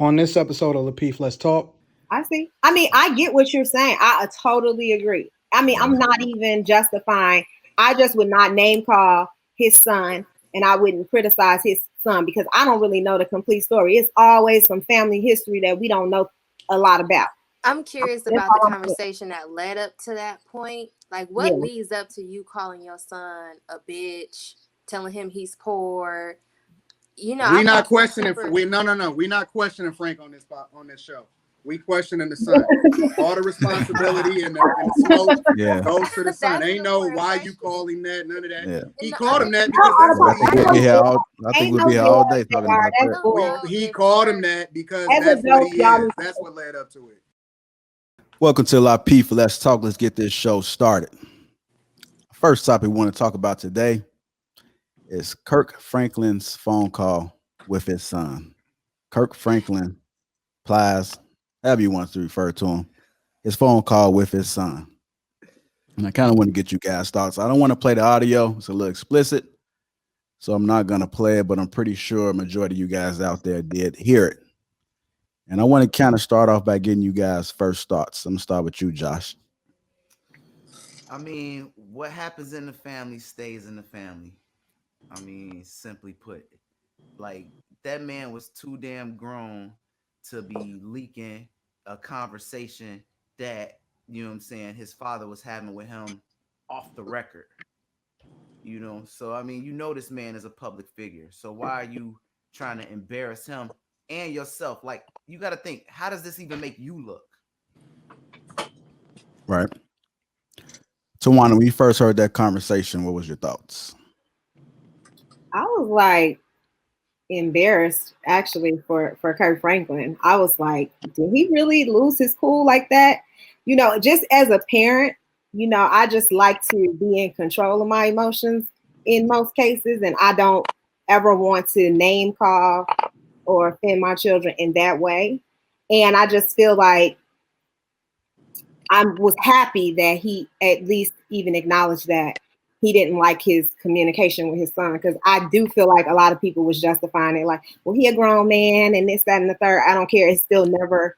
On this episode of Lapeef, Let's Talk. I see. I mean, I get what you're saying. I totally agree. I mean, I'm not even justifying. I just would not name call his son, and I wouldn't criticize his son because I don't really know the complete story. It's always some family history that we don't know a lot about. I'm curious That's about the all I'm saying. conversation that led up to that point. Like, what Yeah. leads up to you calling your son a bitch, telling him he's poor? You know, We I'm not also questioning. super. No. We not questioning Frank on this show. We questioning the son. All the responsibility and the smoke goes to the son. That's Ain't an no important why you question. call him that. None of that. Yeah. He No, called him that No, because that's what I he think we'll be is. here all. I think Ain't we'll no be here all joke, day talking JR. about That's that. bull. He called him that because As a that's what joke, he y'all is. need to That's what led up to it. Welcome to Lapeef. Let's talk. Let's get this show started. First topic we want to talk about today is Kirk Franklin's phone call with his son. Kirk Franklin Plies, however you want to refer to him, his phone call with his son. And I kind of want to get you guys' thoughts. I don't want to play the audio. It's a little explicit, so I'm not going to play it, but I'm pretty sure a majority of you guys out there did hear it. And I want to kind of start off by getting you guys' first thoughts. I'm going to start with you, Josh. I mean, what happens in the family stays in the family. I mean, simply put, like that man was too damn grown to be leaking a conversation that, you know what I'm saying, his father was having with him off the record. So I mean, this man is a public figure. So why are you trying to embarrass him and yourself? Like, you got to think, how does this even make you look? Right. Tawana, when you first heard that conversation, what was your thoughts? I was like embarrassed actually for Kirk Franklin. I was like, did he really lose his cool like that? Just as a parent, I just like to be in control of my emotions in most cases, and I don't ever want to name call or offend my children in that way. And I just feel like I was happy that he at least even acknowledged that he didn't like his communication with his son, because I do feel like a lot of people was justifying it like, well, he a grown man and this, that, and the third. I don't care. It's still never,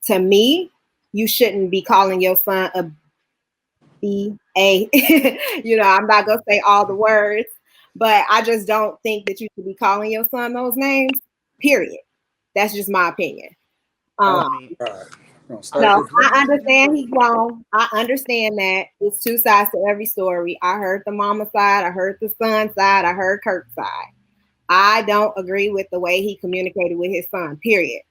to me, you shouldn't be calling your son a B-A. I'm not going to say all the words, but I just don't think that you should be calling your son those names, period. That's just my opinion. I mean, No, I understand he's grown. I understand that it's two sides to every story. I heard the mama side, I heard the son side, I heard Kirk's side. I don't agree with the way he communicated with his son, period.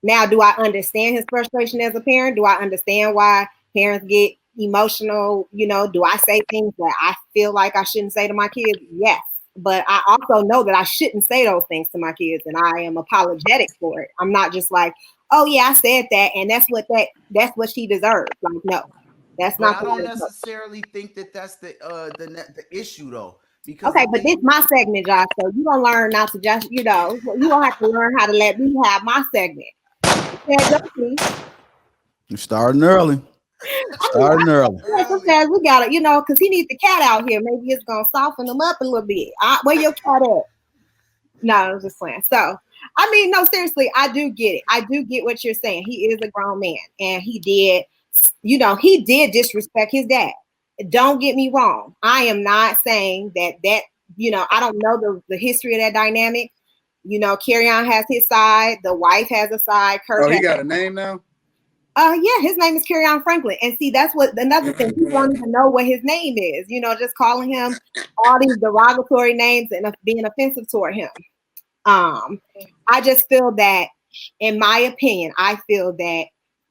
Now, do I understand his frustration as a parent? Do I understand why parents get emotional? Do I say things that I feel like I shouldn't say to my kids? Yes. But I also know that I shouldn't say those things to my kids, and I am apologetic for it. I'm not just like, oh yeah, I said that, and that's what she deserves. Like, no, that's but not. I don't necessarily think that that's the issue though. Because okay, but this is my segment, Josh. So you gonna learn not to just, you gonna have to learn how to let me have my segment. You're starting early. Starting early. Sometimes we gotta, because he needs the cat out here. Maybe it's gonna soften him up a little bit. Where your cat at? No, I was just playing. So, I mean, no, seriously, I do get it. I do get what you're saying. He is a grown man, and he did disrespect his dad. Don't get me wrong. I am not saying that, I don't know the history of that dynamic. Kerrion has his side. The wife has a side. Kirk he got a name now? Yeah, his name is Kerrion Franklin. And see, that's what another thing. People don't even know what his name is. Just calling him all these derogatory names and being offensive toward him. I just feel that, in my opinion, I feel that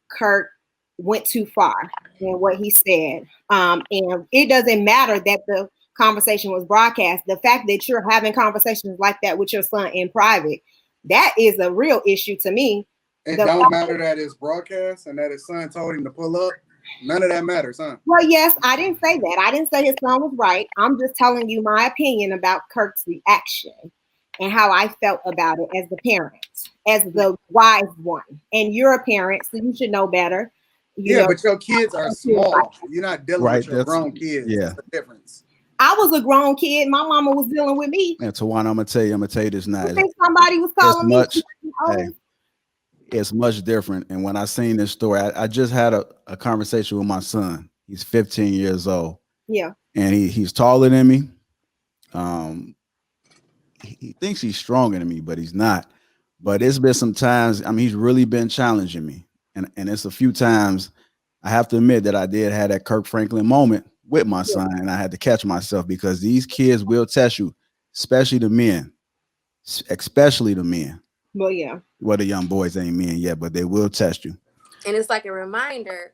Kirk went too far in what he said. And it doesn't matter that the conversation was broadcast. The fact that you're having conversations like that with your son in private, that is a real issue to me. It don't matter that it's broadcast and that his son told him to pull up. None of that matters, huh? Well, yes, I didn't say that. I didn't say his son was right. I'm just telling you my opinion about Kirk's reaction and how I felt about it as the parent, as the wise one. And you're a parent, so you should know better. But your kids are small. You're not dealing with your grown kids. Yeah. That's the difference. I was a grown kid. My mama was dealing with me. And Tawana, I'm gonna tell you this now. You think somebody was calling me? Hey, it's much different. And when I seen this story, I just had a conversation with my son. He's 15 years old, Yeah. and he's taller than me. Um, he thinks he's stronger than me, but he's not. But it's been some times. I mean, he's really been challenging me, and it's a few times. I have to admit that I did have that Kirk Franklin moment with my Yeah. son, and I had to catch myself because these kids will test you, especially the men, especially the men. Well, yeah. Well, the young boys ain't men yet, but they will test you. And it's like a reminder,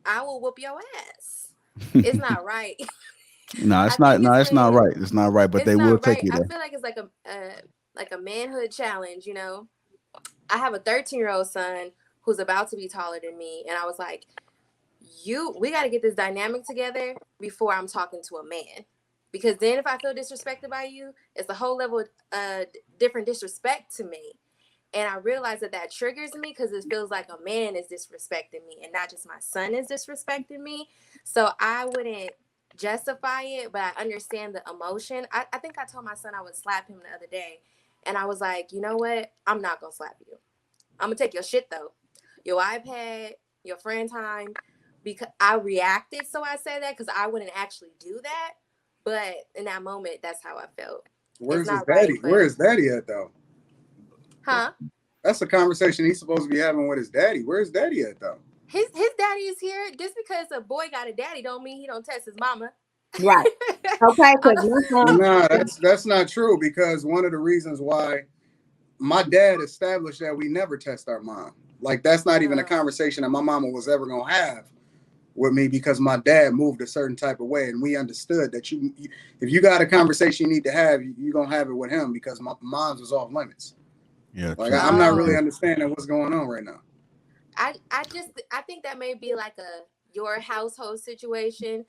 I will whoop your ass. It's not right. No, I it's not. think No, it's it's not when right. It's not right. But it's they will not take right. you I there. feel like it's like a manhood challenge, you know. I have a 13-year-old son who's about to be taller than me, and I was like, we got to get this dynamic together before I'm talking to a man, because then if I feel disrespected by you, it's a whole level of different disrespect to me. And I realize that triggers me because it feels like a man is disrespecting me and not just my son is disrespecting me. So I wouldn't justify it, but I understand the emotion. I think I told my son I would slap him the other day. And I was like, you know what? I'm not going to slap you. I'm going to take your shit, though. Your iPad, your friend time. Because I reacted, so I said that because I wouldn't actually do that. But in that moment, that's how I felt. Where's It's his not right, daddy? but... Where is daddy at though? Huh? That's a conversation he's supposed to be having with his daddy. Where's daddy at though? His daddy is here. Just because a boy got a daddy don't mean he don't test his mama. Right. Okay. Because No, that's not true, because one of the reasons why my dad established that we never test our mom. Like, that's not even a conversation that my mama was ever gonna have with me, because my dad moved a certain type of way, and we understood that if you got a conversation you need to have, you're gonna have it with him, because my mom's was off limits. Yeah, Like, true. I'm not really understanding what's going on right now. I think that may be like your household situation.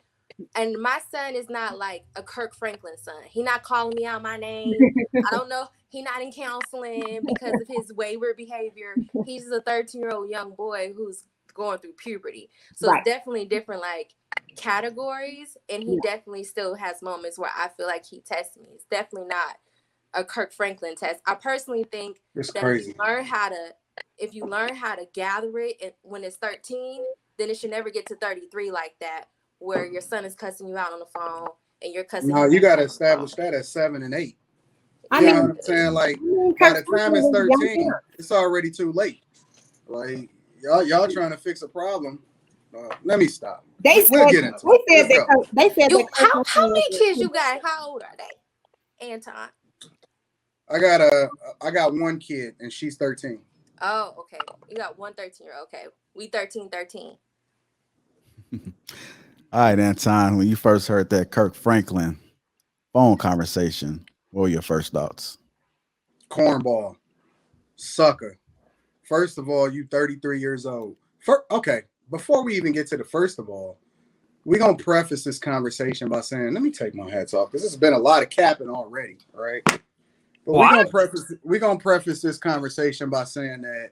And my son is not like a Kirk Franklin son. He not calling me out my name. I don't know. He not in counseling because of his wayward behavior. He's a 13-year-old young boy who's going through puberty. So right. It's definitely different like categories. And he definitely still has moments where I feel like he tests me. It's definitely not a Kirk Franklin test. I personally think It's that crazy. if you learn how to gather it when it's 13, then it should never get to 33 like that, where your son is cussing you out on the phone and you're cussing. No, you got to establish that at 7 and 8. I You know mean, what I'm saying? Like, by Kirk the time Franklin it's was young 13, it's already too late. Like, y'all trying to fix a problem. Let me stop. We'll get into it. They said that How many kids you got? How old are they, Anton? I got one kid, and she's 13. Oh, okay. You got one 13-year-old. Okay. We 13. All right, Anton, when you first heard that Kirk Franklin phone conversation, what were your first thoughts? Cornball. Sucker. First of all, you 33 years old. Okay, before we even get to the first of all, we're going to preface this conversation by saying, let me take my hats off, because there's been a lot of capping already, right? But we're gonna preface this conversation by saying that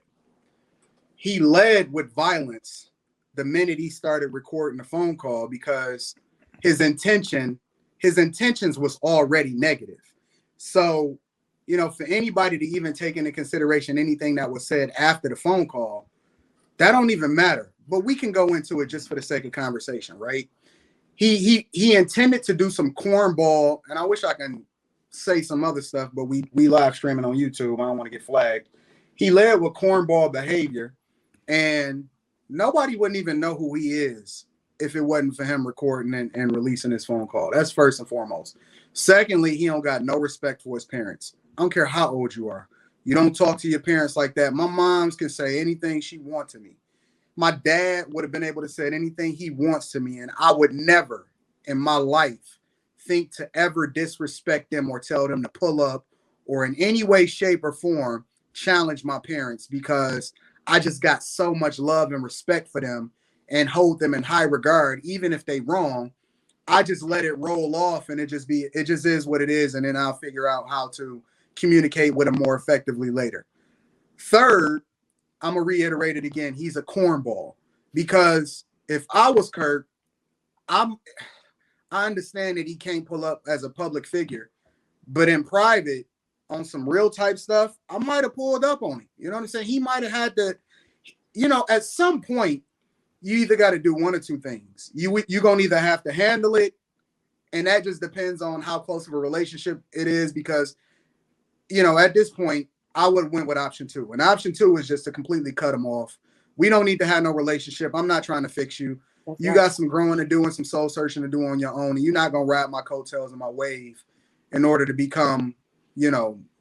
he led with violence the minute he started recording the phone call, because his intentions was already negative. So, you know, for anybody to even take into consideration anything that was said after the phone call, that don't even matter. But we can go into it just for the sake of conversation, right? He intended to do some cornball, and I wish I can say some other stuff, but we live streaming on YouTube. I don't want to get flagged. He led with cornball behavior, and nobody wouldn't even know who he is if it wasn't for him recording and releasing his phone call. That's first and foremost. Secondly, he don't got no respect for his parents. I don't care how old you are. You don't talk to your parents like that. My mom's can say anything she wants to me. My dad would have been able to say anything he wants to me, and I would never in my life think to ever disrespect them or tell them to pull up or in any way, shape, or form challenge my parents, because I just got so much love and respect for them and hold them in high regard. Even if they wrong, I just let it roll off, and it just is what it is, and then I'll figure out how to communicate with them more effectively later. Third, I'm gonna reiterate it again. He's a cornball, because if I was Kirk, I understand that he can't pull up as a public figure, but in private, on some real type stuff, I might have pulled up on him. You know what I'm saying? He might have had to, at some point, you either got to do one or two things. You're going to either have to handle it, and that just depends on how close of a relationship it is, because, at this point, I would have went with option 2. And option 2 is just to completely cut him off. We don't need to have no relationship. I'm not trying to fix you. That's You right. got some growing to do and some soul searching to do on your own. And you're not going to ride my coattails and my wave in order to become,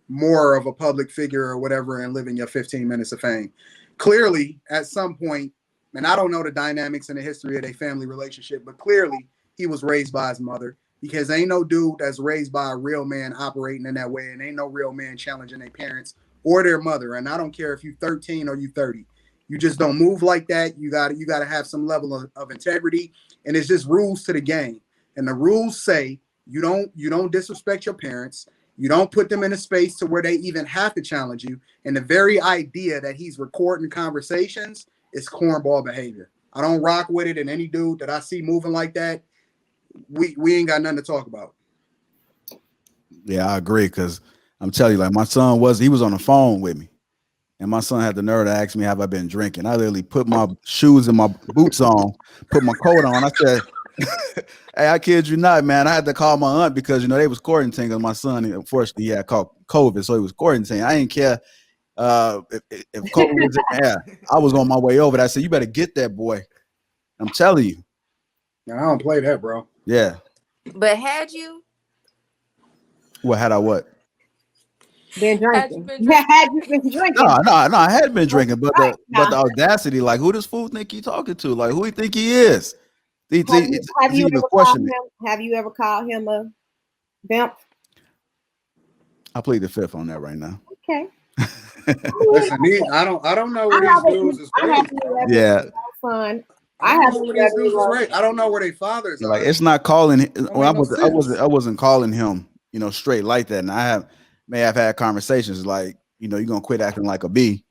more of a public figure or whatever and live in your 15 minutes of fame. Clearly, at some point, and I don't know the dynamics and the history of their family relationship, but clearly he was raised by his mother, because ain't no dude that's raised by a real man operating in that way, and ain't no real man challenging their parents or their mother. And I don't care if you 13 or you 30. You just don't move like that. You got to have some level of integrity, and it's just rules to the game. And the rules say you don't disrespect your parents. You don't put them in a space to where they even have to challenge you. And the very idea that he's recording conversations is cornball behavior. I don't rock with it, and any dude that I see moving like that, we ain't got nothing to talk about. Yeah, I agree, because I'm telling you, like, my son he was on the phone with me, and my son had the nerve to ask me, have I been drinking? I literally put my shoes and my boots on, put my coat on. I said, hey, I kid you not, man. I had to call my aunt because, they was quarantining, because my son, unfortunately, he had caught COVID, so he was quarantined. I didn't care if COVID was in the air. I was on my way over. I said, you better get that boy. I'm telling you. Now, I don't play that, bro. Yeah. But had you? What, had I what? Been Had you drinking. been drinking? Had you been drinking? No, I had been drinking, but Right. the audacity, like, who does fool think he talking to? Like, who he think he is? Have you even ever called question him? it. Have you ever called him a vamp? I plead the fifth on that right now. Okay. Listen, I don't know where these dudes is raised. Yeah. Son. I don't know where these dudes is raised. I don't know where their fathers are. Like, it's not calling. Well, I I wasn't calling him, straight like that. And I may have had conversations like, you're gonna quit acting like a B,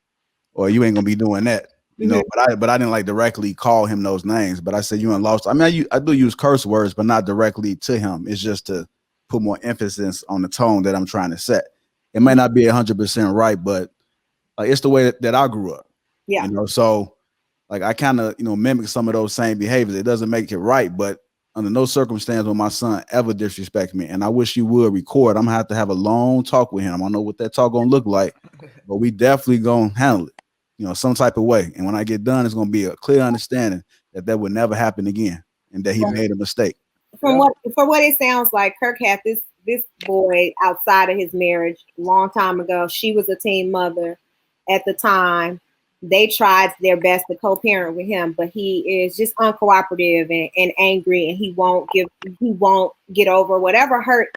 or you ain't gonna be doing that. But I didn't like directly call him those names. But I said, you ain't lost. I mean, I do use curse words, but not directly to him. It's just to put more emphasis on the tone that I'm trying to set. It may not be 100% right, but like, it's the way that I grew up. Yeah. So like, I kind of, mimic some of those same behaviors. It doesn't make it right, but under no circumstance will my son ever disrespect me. And I wish you would record. I'm gonna have a long talk with him. I don't know what that talk gonna look like, but we definitely gonna handle it, some type of way. And when I get done, it's gonna be a clear understanding that would never happen again, and that he made a mistake. From what it sounds like, Kirk had this boy outside of his marriage a long time ago. She was a teen mother at the time. They tried their best to co-parent with him, but he is just uncooperative and angry, and he won't get over whatever hurt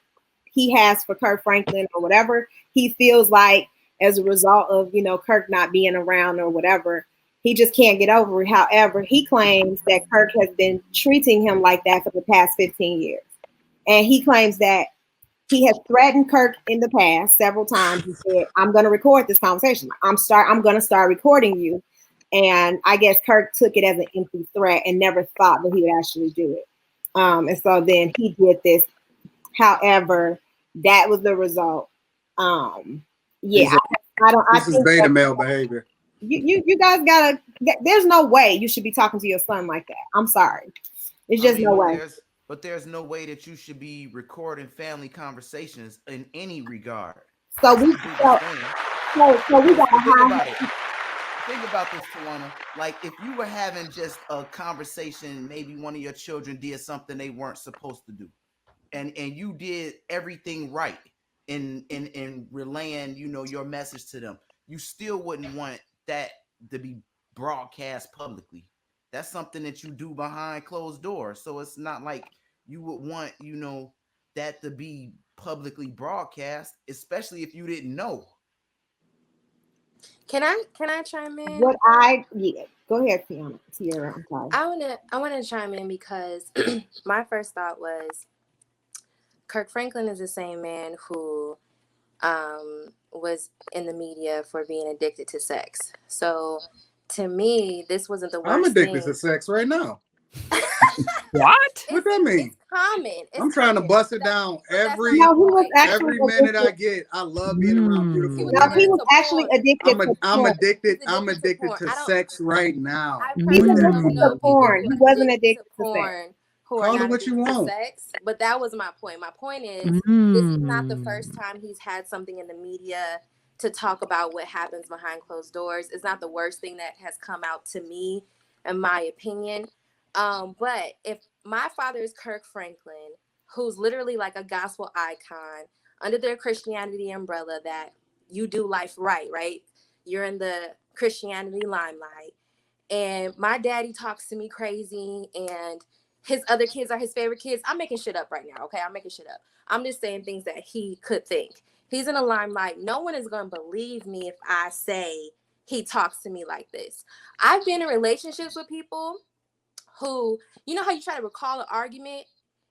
he has for Kirk Franklin, or whatever he feels like as a result of, Kirk not being around or whatever. He just can't get over it. However, he claims that Kirk has been treating him like that for the past 15 years. And he claims that he has threatened Kirk in the past several times. He said, I'm going to record this conversation. I'm going to start recording you. And I guess Kirk took it as an empty threat and never thought that he would actually do it. And so then he did this. However, that was the result. Yeah, This is beta male behavior. You guys gotta. There's no way you should be talking to your son like that. I'm sorry. It's just no way. But there's no way that you should be recording family conversations in any regard. So we got Think about this, Tawana. Like, if you were having just a conversation, maybe one of your children did something they weren't supposed to do, and you did everything right in relaying, your message to them, you still wouldn't want that to be broadcast publicly. That's something that you do behind closed doors. So it's not like you would want, that to be publicly broadcast, especially if you didn't know. Can I chime in? Go ahead, Tiara. I'm sorry. I wanna chime in because my first thought was Kirk Franklin is the same man who was in the media for being addicted to sex. So to me, this wasn't the worst. I'm addicted to sex right now. What? What that mean? It's common. I'm trying to bust it down every No, he was actually minute I addicted. get. I love being around beautiful was No, he women. was actually addicted to I'm porn. addicted. He's I'm addicted to addicted porn. to I don't- sex right now. I He's personally addicted don't to know people porn. who He are wasn't addicted addicted to to sex. porn who are Call it not what you addicted to want. sex, but that was my point. My point is, this is not the first time he's had something in the media to talk about what happens behind closed doors. It's not the worst thing that has come out to me, in my opinion. But if my father is Kirk Franklin, who's literally like a gospel icon under their Christianity umbrella, that you do life right? You're in the Christianity limelight. And my daddy talks to me crazy, and his other kids are his favorite kids. I'm making shit up right now, okay? I'm making shit up. I'm just saying things that he could think. He's in a limelight. No one is going to believe me if I say he talks to me like this. I've been in relationships with people who, you know how you try to recall an argument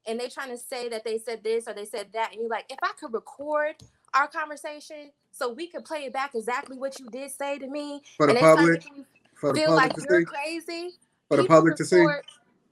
and they trying to say that they said this or they said that, and you're like, if I could record our conversation so we could play it back exactly what you did say to me, For the and they start public, making you for the feel public like to you're see, crazy. for the public to see,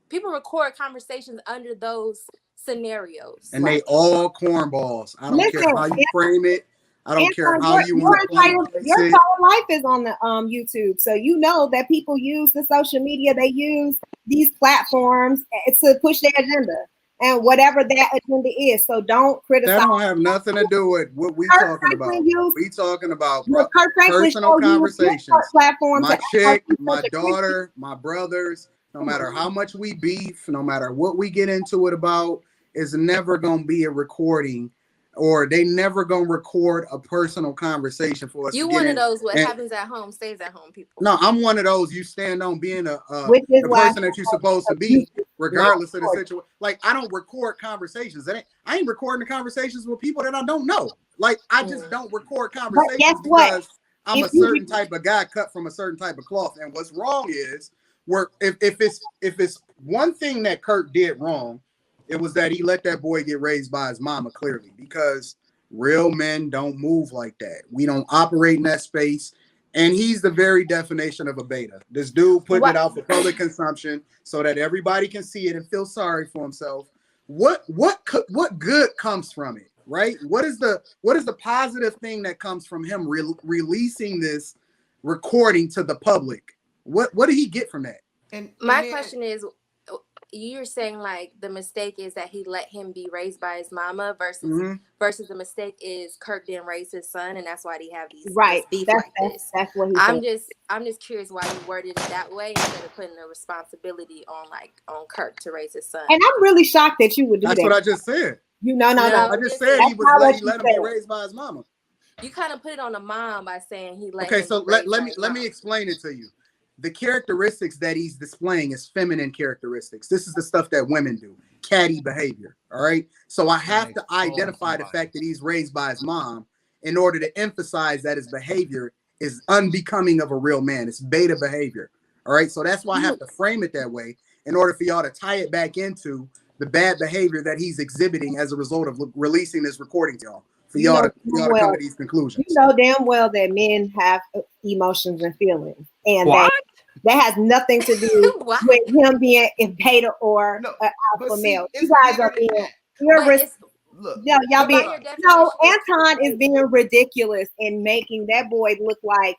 People record conversations under those scenarios. and they all cornballs. I don't care how you frame it. I don't care how you want to place your it. entire life is on the YouTube, so you know that people use the social media. They use these platforms to push their agenda and whatever that agenda is. So don't criticize. That don't have nothing to do with what we talking about. We talking about personal conversations. My chick, my daughter, my brothers. No matter how much we beef, no matter what we get into it about, is never gonna be a recording, or they never gonna record a personal conversation for us. You one of those what happens at home stays at home people. No, I'm one of those you stand on being the person that you're supposed to be, regardless of the situation. Like, I don't record conversations. I ain't recording the conversations with people that I don't know. Like, I just don't record conversations because I'm a certain type of guy cut from a certain type of cloth. And what's wrong is, if it's one thing that Kirk did wrong, it was that he let that boy get raised by his mama, clearly, because real men don't move like that. We don't operate in that space. And he's the very definition of a beta. This dude putting it out for public consumption so that everybody can see it and feel sorry for himself. What good comes from it, right? What is the positive thing that comes from him releasing this recording to the public? What did he get from that? And my question is, you're saying like the mistake is that he let him be raised by his mama versus the mistake is Kirk didn't raise his son, and that's why they have these this beef like this. That's what I'm just curious why you worded it that way instead of putting the responsibility on Kirk to raise his son. And I'm really shocked that you would do that. That's what I just said. No. I just said he let him be raised by his mama. You kind of put it on the mom by saying he let. Okay, so let me explain it to you. The characteristics that he's displaying is feminine characteristics. This is the stuff that women do, catty behavior. All right. So I have to identify the fact that he's raised by his mom in order to emphasize that his behavior is unbecoming of a real man. It's beta behavior. All right. So that's why I have to frame it that way in order for y'all to tie it back into the bad behavior that he's exhibiting as a result of releasing this recording to y'all. For y'all to come to these conclusions. You know damn well that men have emotions and feelings, and that has nothing to do with him being a beta or an alpha male. You guys are being Anton is being ridiculous and making that boy look like,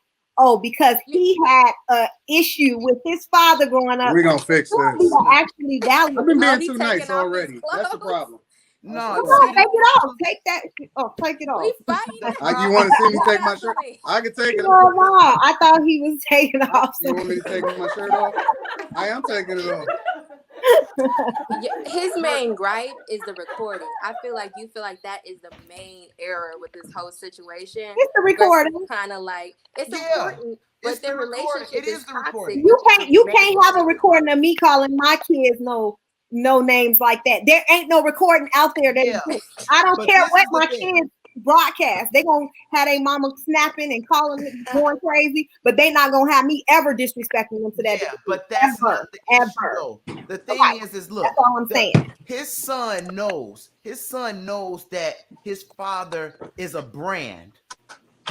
because he had an issue with his father growing up. We're gonna fix this. Actually, I've been being too nice already. That's the problem. No, take it off. Take that. Oh, take it off. You want to see me take my shirt? I can take it off. No, I thought he was taking off. You want me to take my shirt off? I am taking it off. His main gripe is the recording. I feel like you feel like that is the main error with this whole situation. It's the recording. Kind of like it's important, but their relationship is the recording. You can't have a recording of me calling my kids no names like that. There ain't no recording out there that I don't care what my kids broadcast. They gonna have their mama snapping and calling it going crazy, but they not gonna have me ever disrespecting them to that. Yeah, but that's not the issue, though. The thing is look, that's all I'm saying. His son knows that his father is a brand.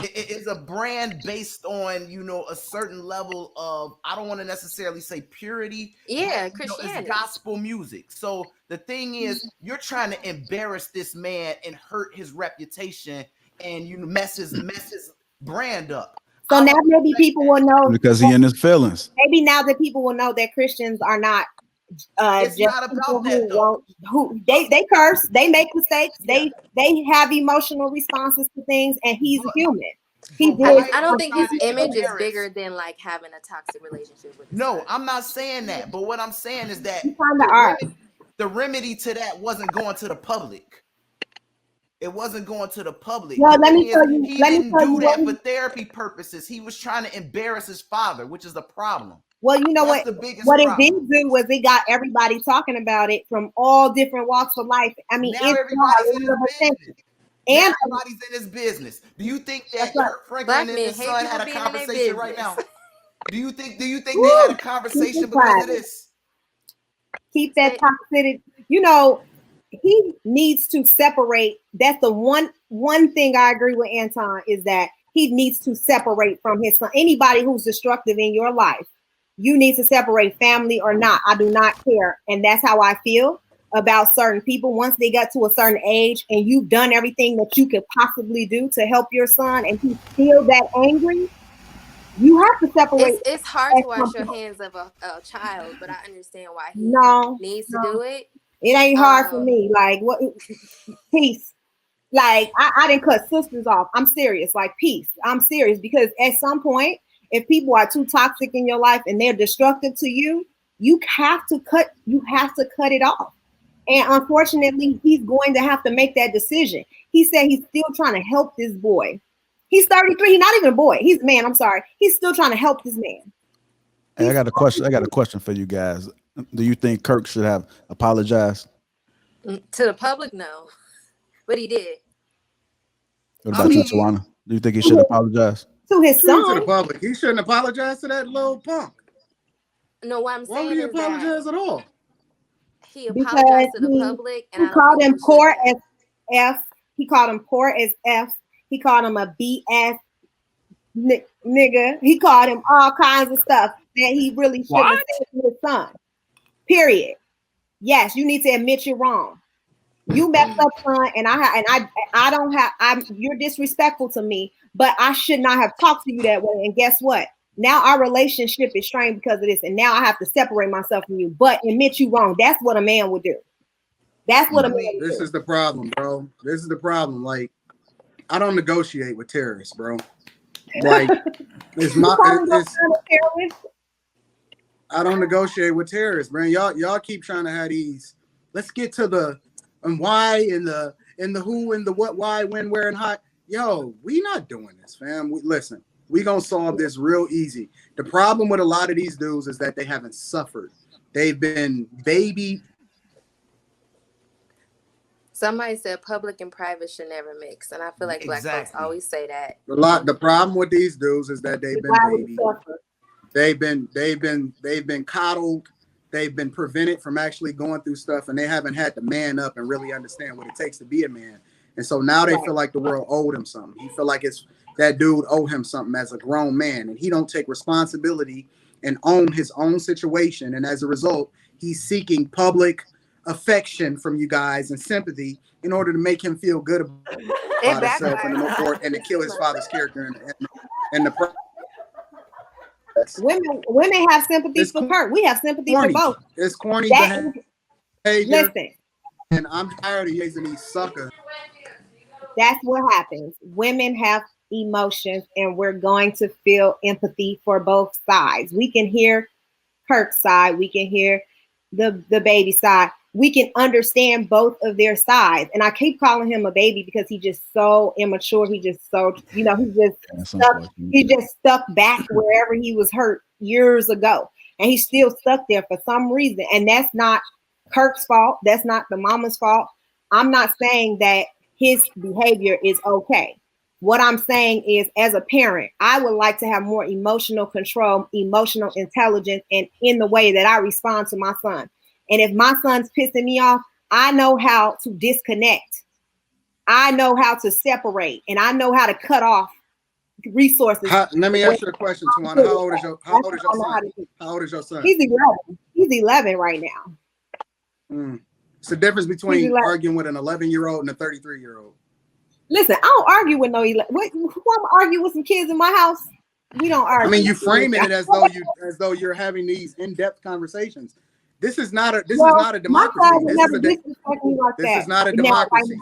It is a brand based on, you know, a certain level of, I don't want to necessarily say purity. Yeah, but, you know, it's Christianity. gospel music. So the thing is, you're trying to embarrass this man and hurt his reputation, and you mess his brand up. So now maybe people will know, because he in his feelings. maybe now that people will know that Christians are not It's just not people about that who though. won't, who they curse, they make mistakes, Yeah. they have emotional responses to things, and he's But- human. He but did. why I don't are think you his trying to image is embarrass- bigger than like having a toxic relationship with his No, son. I'm not saying that. But what I'm saying is that You kinda are. the remedy to that wasn't going to the public. It wasn't going to the public. Well, The let me thing tell is, you. he Let me didn't tell you do that what. for therapy purposes. He was trying to embarrass his father, which is the problem. Well, you know That's what? the biggest What it problem. did do was it got everybody talking about it from all different walks of life. I mean, Now it's everybody's in a his lot of attention. business. And Now everybody's in his business. Do you think that That's right. Kirk Franklin Black and men his hate son people had a being in their conversation right now? business. Do you think they Woo! had a conversation Keep it because of private. this? Keep that Say- toxicity. You know, he needs to separate. That's the one thing I agree with Anton is that he needs to separate from his son. Anybody who's destructive in your life, you need to separate, family or not. I do not care. And that's how I feel about certain people. Once they got to a certain age and you've done everything that you could possibly do to help your son and he's still that angry, you have to separate. It's hard to at wash some your point. hands of a child, but I understand why he No, needs to no. do it. It ain't hard for me. Like, what? Peace. Like, I didn't cut sisters off. I'm serious. Like, peace. I'm serious because at some point, if people are too toxic in your life and they're destructive to you, you have to cut. You have to cut it off. And unfortunately, he's going to have to make that decision. He said he's still trying to help this boy. He's 33. He's not even a boy. He's a man. I'm sorry. He's still trying to help this man. Hey, I got a question. I got a question for you guys. Do you think Kirk should have apologized? To the public, no, but he did. What about you, Tawana? Do you think he should apologize? To his To the son. public, he shouldn't apologize to that little punk. No, what I'm Why would saying he is apologize that at all? he Because apologized to the public, and he I don't called think him he poor should. as F. He called him poor as F. He called him a BS nigga. He called him all kinds of stuff that he really shouldn't have said to his son. Period. Yes, you need to admit you're wrong. You messed up, son, and I don't have. You're disrespectful to me, but I should not have talked to you that way. And guess what? Now our relationship is strained because of this, and now I have to separate myself from you. But admit you wrong. That's what a man would do. That's what a man would This do. is the problem, bro. This is the problem. Like, I don't negotiate with terrorists, bro. Like, it's You my. calling your It's. son a terrorist? I don't negotiate with terrorists, man. Y'all keep trying to have these. Let's get to the and why and the who and the what, why, when, where, and how. Yo, we not doing this, fam. Listen, we gonna solve this real easy. The problem with a lot of these dudes is that they haven't suffered. They've been baby. Somebody said public and private should never mix, and I feel like black folks Exactly. always say that. The problem with these dudes is that they've been Why would baby. he suffer? They've been coddled. They've been prevented from actually going through stuff, and they haven't had to man up and really understand what it takes to be a man. And so now they feel like the world owed him something. He feel like it's that dude owe him something as a grown man, and he don't take responsibility and own his own situation. And as a result, he's seeking public affection from you guys and sympathy in order to make him feel good about himself and to kill his father's character and the Women have sympathy It's for Kirk. We have sympathy corny. for both. It's corny That behavior, listen, and I'm tired of using these suckers. that's what happens. Women have emotions, and we're going to feel empathy for both sides. We can hear Kirk's side, we can hear the baby side. We can understand both of their sides. And I keep calling him a baby because he's just so immature. He just so, he just stuck back wherever he was hurt years ago. And he's still stuck there for some reason. And that's not Kirk's fault. That's not the mama's fault. I'm not saying that his behavior is okay. What I'm saying is, as a parent, I would like to have more emotional control, emotional intelligence, and in the way that I respond to my son. And if my son's pissing me off, I know how to disconnect. I know how to separate, and I know how to cut off resources. Let me ask you a question, Tawana. How old is your son? How old is your son? He's 11. He's 11 right now. It's the difference between arguing with an 11-year-old and a 33-year-old. Listen, I don't argue with no 11. Who I'm arguing with some kids in my house? We don't argue. I mean, you framing it as though you're having these in-depth conversations. This is not a democracy. This is not a democracy.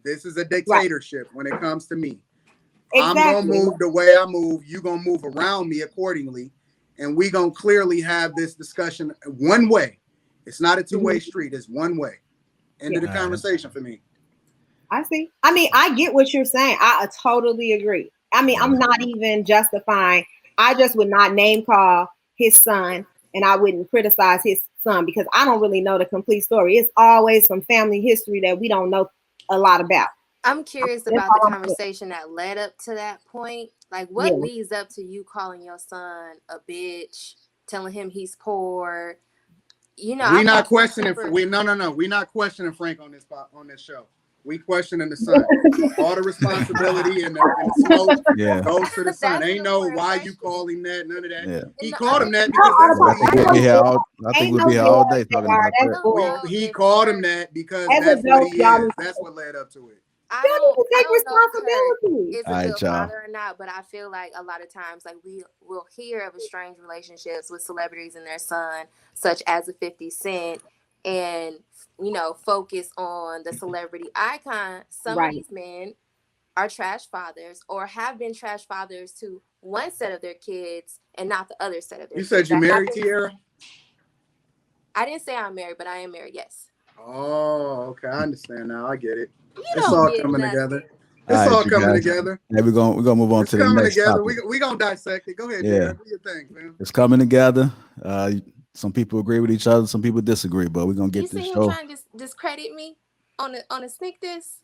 This is a dictatorship when it comes to me. Exactly. I'm gonna move the way I move. You're gonna move around me accordingly, and we gonna clearly have this discussion one way. It's not a two-way street. It's one way. End of the conversation for me. I see. I mean, I get what you're saying. I totally agree. I mean, I'm not even justifying. I just would not name call his son, and I wouldn't criticize his son because I don't really know the complete story. It's always some family history that we don't know a lot about. I'm curious about the conversation that led up to that point. Like, what leads up to you calling your son a bitch, telling him he's poor? You know, we're not questioning. We're not questioning Frank on this show. We questioning the son. All the responsibility and the smoke goes to the son. Ain't no why you call him that. None of that. Yeah. He called him that because that's what I think we'll be here all day talking about that. He called him that because that's what he is. That's what led up to it. I don't take responsibility. Is a good father or not, but I feel like a lot of times, like we will hear of estranged relationships with celebrities and their son, such as a 50 Cent, and focus on the celebrity icon. Some of these men are trash fathers or have been trash fathers to one set of their kids and not the other set of their kids. You said you married, Tierra? I didn't say I'm married, but I am married, yes. Oh, okay. I understand now. I get it. It's all coming together. It's all coming together. Yeah, we're gonna move on to the next topic. We're gonna dissect it. Go ahead, Tierra. Do your thing, man. It's coming together. Some people agree with each other, some people disagree, but we're gonna get this show. You see him trying to discredit me on a sneak this?